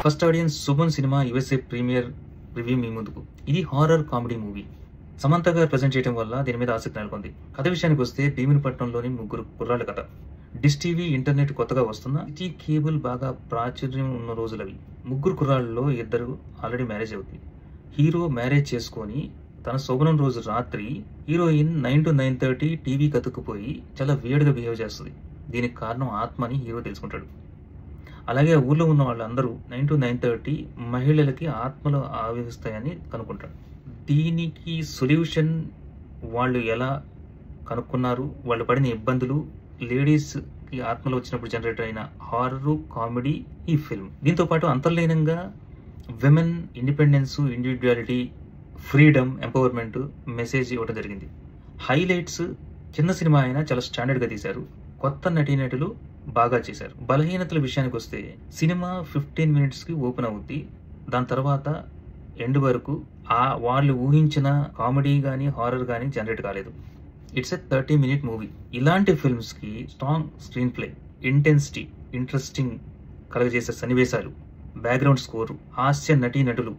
First audience Suman cinema USA premiere review మీ ముందుకు. ఇది హారర్ కామెడీ మూవీ. సమంత గారు ప్రజెంట్ చేయడం వల్ల దీని మీద ఆసక్తి నెలకొంది. కథ విషయానికి వస్తే భీమునిపట్నంలోని ముగ్గురు కుర్రాళ్ళ కథ. డిష్ టీవీ ఇంటర్నెట్ కొత్తగా వస్తున్న సిటీ కేబుల్ బాగా ప్రాచుర్యం ఉన్న రోజులవి. ముగ్గురు కుర్రాళ్ళలో ఇద్దరు ఆల్రెడీ మ్యారేజ్ అవుతుంది. హీరో మ్యారేజ్ చేసుకొని తన శోభనం రోజు రాత్రి హీరోయిన్ 9 to 9:30 టీవీ కతుక్కుపోయి చాలా వేడిగా బిహేవ్ చేస్తుంది. దీనికి కారణం ఆత్మ అని హీరో తెలుసుకుంటాడు. అలాగే ఊర్లో ఉన్న వాళ్ళందరూ 9 to 9:30 మహిళలకి ఆత్మలు ఆవిస్తాయని కనుక్కుంటారు. దీనికి సొల్యూషన్ వాళ్ళు ఎలా కనుక్కున్నారు, వాళ్ళు పడిన ఇబ్బందులు, లేడీస్కి ఆత్మలు వచ్చినప్పుడు జనరేట్ అయిన హారర్ కామెడీ ఈ ఫిల్మ్. దీంతో పాటు అంతర్లీనంగా women independence, individuality, freedom, empowerment message ఇవ్వడం జరిగింది. హైలైట్స్ చిన్న సినిమా అయినా చాలా స్టాండర్డ్గా తీశారు. కొత్త నటీనటులు బాగా చేశారు. బలహీనతల విషయానికి వస్తే సినిమా 15 minutesకి ఓపెన్ అవుద్ది. దాని తర్వాత ఎండ్ వరకు వాళ్ళు ఊహించిన కామెడీ కానీ హారర్ కానీ జనరేట్ కాలేదు. It's a 30-minute movie. ఇలాంటి ఫిల్మ్స్కి strong screenplay, intensity, interesting కలగజేసే సన్నివేశాలు, బ్యాక్గ్రౌండ్ స్కోరు, హాస్య నటీనటులు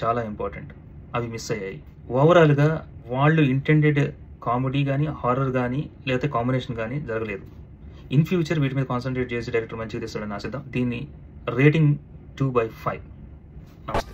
చాలా ఇంపార్టెంట్. అవి మిస్ అయ్యాయి. ఓవరాల్గా వాళ్ళు ఇంటెండెడ్ కామెడీ కానీ హారర్ కానీ లేకపోతే కాంబినేషన్ కానీ జరగలేదు. ఇన్ ఫ్యూచర్ వీటి మీద కాన్సన్ట్రేట్ చేసి డైరెక్టర్ మంచిగా తీస్తాడని ఆశిద్దాం. దీన్ని రేటింగ్ 2/5. నమస్తే.